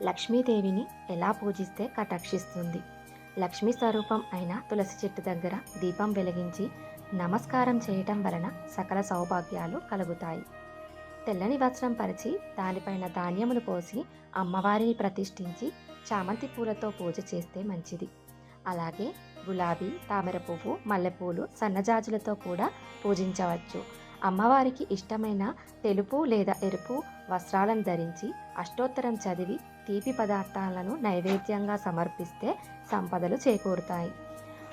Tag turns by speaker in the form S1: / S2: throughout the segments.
S1: లక్ష్మీదేవిని ఎలా పూజిస్తే కటాక్షిస్తుంది? లక్ష్మీ స్వరూపం అయిన తులసి చెట్టు దగ్గర దీపం వెలిగించి నమస్కారం చేయటం వలన సకల సౌభాగ్యాలు కలుగుతాయి. తెల్లని వస్త్రం పరిచి దానిపైన ధాన్యమును పోసి అమ్మవారిని ప్రతిష్ఠించి చామంతి పూలతో పూజ చేస్తే మంచిది. అలాగే గులాబీ, తామర పువ్వు, మల్లెపూలు, సన్నజాజులతో కూడా పూజించవచ్చు. అమ్మవారికి ఇష్టమైన తెలుపు లేదా ఎరుపు వస్త్రాలను ధరించి అష్టోత్తరం చదివి తీపి పదార్థాలను నైవేద్యంగా సమర్పిస్తే సంపదలు చేకూరుతాయి.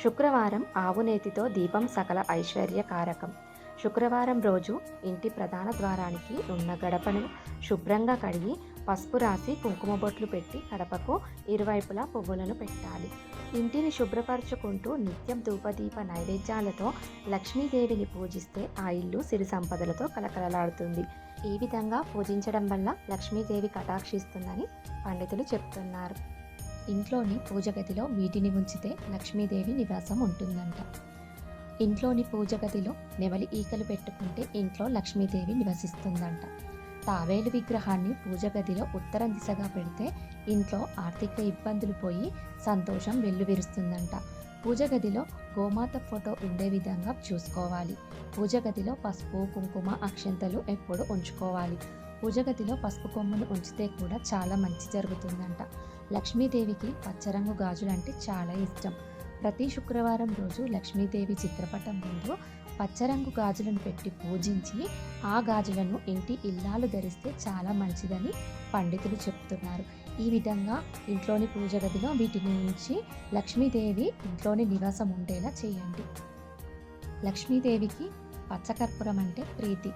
S1: శుక్రవారం ఆవు నేతితో దీపం సకల ఐశ్వర్యకారకం. శుక్రవారం రోజు ఇంటి ప్రధాన ద్వారానికి ఉన్న గడపను శుభ్రంగా కడిగి పసుపు రాసి కుంకుమ బొట్లు పెట్టి గడపకు ఇరువైపులా పువ్వులను పెట్టాలి. ఇంటిని శుభ్రపరచుకుంటూ నిత్యం ధూపదీప నైవేద్యాలతో లక్ష్మీదేవిని పూజిస్తే ఆ ఇల్లు సిరి సంపదలతో కలకలలాడుతుంది. ఈ విధంగా పూజించడం వల్ల లక్ష్మీదేవి కటాక్షిస్తుందని పండితులు చెప్తున్నారు. ఇంట్లోని పూజ గదిలో వీటిని ఉంచితే లక్ష్మీదేవి నివాసం ఉంటుందంట. ఇంట్లోని పూజ గదిలో నెమలి ఈకలు పెట్టుకుంటే ఇంట్లో లక్ష్మీదేవి నివసిస్తుందంట. తావేలు విగ్రహాన్ని పూజ గదిలో ఉత్తరం దిశగా పెడితే ఇంట్లో ఆర్థిక ఇబ్బందులు పోయి సంతోషం వెల్లువిరుస్తుందంట. పూజ గదిలో గోమాత ఫోటో ఉండే విధంగా చూసుకోవాలి. పూజ గదిలో పసుపు, కుంకుమ, అక్షంతలు ఎప్పుడు ఉంచుకోవాలి. పూజ గదిలో పసుపు కొమ్మును ఉంచితే కూడా చాలా మంచి జరుగుతుందంట. లక్ష్మీదేవికి పచ్చరంగు గాజులంటే చాలా ఇష్టం. ప్రతి శుక్రవారం రోజు లక్ష్మీదేవి చిత్రపటం ముందు పచ్చరంగు గాజులను పెట్టి పూజించి ఆ గాజులను ఇంటి ఇల్లాలు ధరిస్తే చాలా మంచిదని పండితులు చెప్తున్నారు. ఈ విధంగా ఇంట్లోని పూజ గదిలో వీటిని ఉంచి లక్ష్మీదేవి ఇంట్లోని నివాసం ఉండేలా చేయండి. లక్ష్మీదేవికి పచ్చకర్పూరం అంటే ప్రీతి.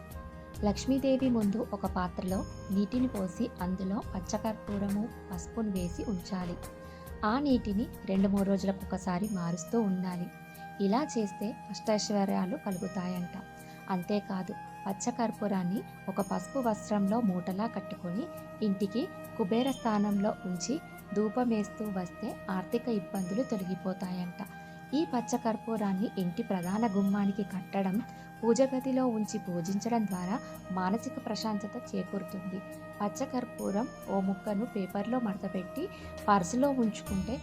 S1: లక్ష్మీదేవి ముందు ఒక పాత్రలో నీటిని పోసి అందులో పచ్చకర్పూరము, పసుపును వేసి ఉంచాలి. ఆ నీటిని 2-3 రోజులకు ఒకసారి మారుస్తూ ఉండాలి. ఇలా చేస్తే అష్టైశ్వర్యాలు కలుగుతాయంట. అంతేకాదు, పచ్చకర్పూరాన్ని ఒక పసుపు వస్త్రంలో మూటలా కట్టుకొని ఇంటికి కుబేర స్థానంలో ఉంచి ధూపమేస్తూ వస్తే ఆర్థిక ఇబ్బందులు తొలగిపోతాయంట. ఈ పచ్చకర్పూరాన్ని ఇంటి ప్రధాన గుమ్మానికి కట్టడం, పూజ గదిలో ఉంచి పూజించడం ద్వారా మానసిక ప్రశాంతత చేకూరుతుంది. పచ్చకర్పూరం ఓ ముక్కను పేపర్లో మడతపెట్టి పర్సులో ఉంచుకుంటే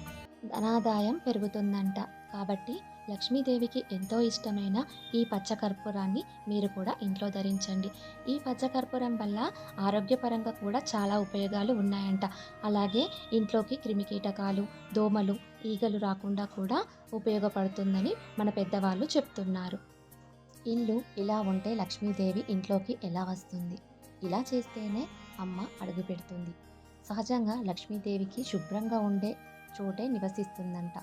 S1: ధనాదాయం పెరుగుతుందంట. కాబట్టి లక్ష్మీదేవికి ఎంతో ఇష్టమైన ఈ పచ్చకర్పూరాన్ని మీరు కూడా ఇంట్లో ధరించండి. ఈ పచ్చకర్పూరం వల్ల ఆరోగ్యపరంగా కూడా చాలా ఉపయోగాలు ఉన్నాయంట. అలాగే ఇంట్లోకి క్రిమికీటకాలు, దోమలు, ఈగలు రాకుండా కూడా ఉపయోగపడుతుందని మన పెద్దవాళ్ళు చెప్తున్నారు. ఇల్లు ఇలా ఉంటే లక్ష్మీదేవి ఇంట్లోకి ఎలా వస్తుంది? ఇలా చేస్తేనే అమ్మ అడుగు పెడుతుంది. సహజంగా లక్ష్మీదేవికి శుభ్రంగా ఉండే చోటే నివసిస్తుందంట.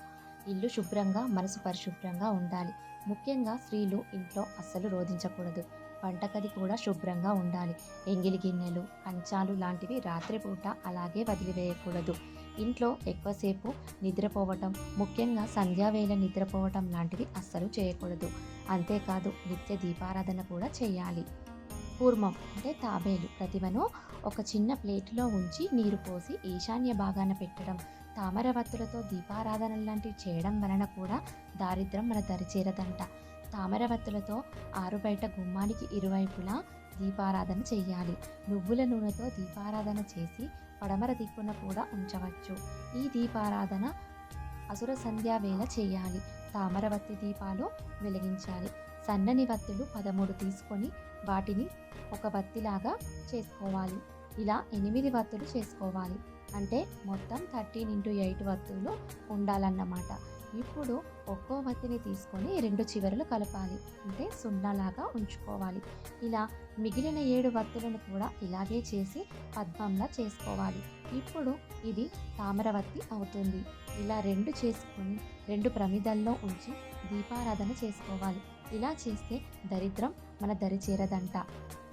S1: ఇల్లు శుభ్రంగా, మనసు పరిశుభ్రంగా ఉండాలి. ముఖ్యంగా స్త్రీలు ఇంట్లో అస్సలు రోధించకూడదు. వంటగది కూడా శుభ్రంగా ఉండాలి. ఎంగిలి గిన్నెలు, కంచాలు లాంటివి రాత్రిపూట అలాగే వదిలివేయకూడదు. ఇంట్లో ఎక్కువసేపు నిద్రపోవటం, ముఖ్యంగా సంధ్యావేళ నిద్రపోవటం లాంటివి అస్సలు చేయకూడదు. అంతేకాదు, నిత్య దీపారాధన కూడా చేయాలి. కూర్మం అంటే తాబేలు ప్రతిమను ఒక చిన్న ప్లేటులో ఉంచి నీరు పోసి ఈశాన్య భాగాన పెట్టడం, తామర వత్తులతో దీపారాధన లాంటివి చేయడం వలన కూడా దారిద్రం మన దరిచేరదంట. తామర వత్తులతో ఆరుబయట గుమ్మానికి ఇరువైపులా దీపారాధన చేయాలి. నువ్వుల నూనెతో దీపారాధన చేసి పడమర దిక్కున కూడా ఉంచవచ్చు. ఈ దీపారాధన అసుర సంధ్యా వేళ చేయాలి. తామరవత్తి దీపాలు వెలిగించాలి. సన్నని వత్తులు 13 తీసుకొని వాటిని ఒక వత్తిలాగా చేసుకోవాలి. ఇలా 8 వత్తులు చేసుకోవాలి. అంటే మొత్తం 13x8 వత్తులు ఉండాలన్నమాట. ఇప్పుడు ఒక్కో వత్తిని తీసుకొని 2 చివరలు కలపాలి. అంటే సున్నాలాగా ఉంచుకోవాలి. ఇలా మిగిలిన 7 వత్తులను కూడా ఇలాగే చేసి పద్మంలా చేసుకోవాలి. ఇప్పుడు ఇది తామరవత్తి అవుతుంది. ఇలా 2 చేసుకొని 2 ప్రమిదల్లో ఉంచి దీపారాధన చేసుకోవాలి. ఇలా చేస్తే దరిద్రం మన దరి చేరదంట.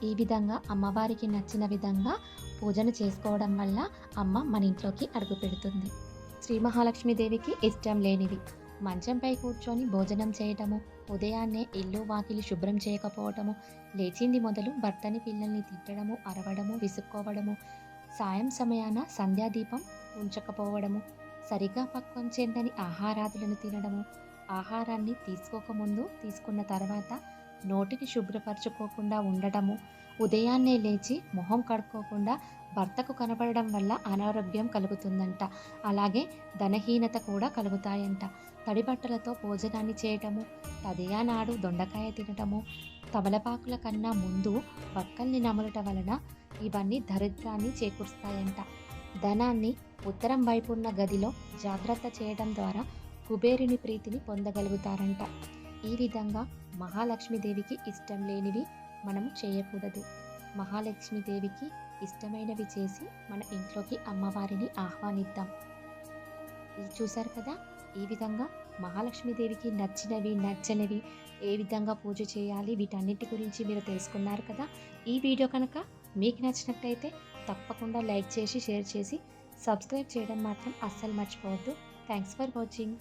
S1: ఈ విధంగా అమ్మవారికి నచ్చిన విధంగా పూజను చేసుకోవడం వల్ల అమ్మ మన ఇంట్లోకి అడుగు పెడుతుంది. శ్రీ మహాలక్ష్మీదేవికి ఇష్టం లేనివి: మంచంపై కూర్చొని భోజనం చేయటము, ఉదయాన్నే ఇల్లు వాకిలి శుభ్రం చేయకపోవటము, లేచింది మొదలు భర్తని పిల్లల్ని తిట్టడము, అరవడము, విసుక్కోవడము, సాయం సమయాన సంధ్యాదీపం ఉంచకపోవడము, సరిగా పక్వం చెందని ఆహారాదులను తినడము, ఆహారాన్ని తీసుకోకముందు తీసుకున్న తర్వాత నోటిని శుభ్రపరచుకోకుండా ఉండటము, ఉదయాన్నే లేచి మొహం కడుక్కోకుండా భర్తకు కనపడడం వల్ల అనారోగ్యం కలుగుతుందంట. అలాగే ధనహీనత కూడా కలుగుతాయంట. తడి బట్టలతో భోజనాన్ని చేయటము, తదియా నాడు దొండకాయ తినటము, తమలపాకుల కన్నా ముందు వక్కల్ని నమలట వలన ఇవన్నీ దరిద్రాన్ని చేకూరుస్తాయంట. ధనాన్ని ఉత్తరం వైపున్న గదిలో జాగ్రత్త చేయడం ద్వారా కుబేరుని ప్రీతిని పొందగలుగుతారంట. ఈ విధంగా మహాలక్ష్మీదేవికి ఇష్టం లేనివి మనము చేయకూడదు. మహాలక్ష్మీదేవికి ఇష్టమైనవి చేసి మన ఇంట్లోకి అమ్మవారిని ఆహ్వానిద్దాం. చూశారు కదా, ఈ విధంగా మహాలక్ష్మీదేవికి నచ్చినవి నచ్చనివి ఏ విధంగా పూజ చేయాలి వీటన్నిటి గురించి మీరు తెలుసుకున్నారు కదా. ఈ వీడియో కనుక మీకు నచ్చినట్టయితే తప్పకుండా లైక్ చేసి షేర్ చేసి సబ్స్క్రైబ్ చేయడం మాత్రం అస్సలు మర్చిపోవద్దు. Thanks for watching.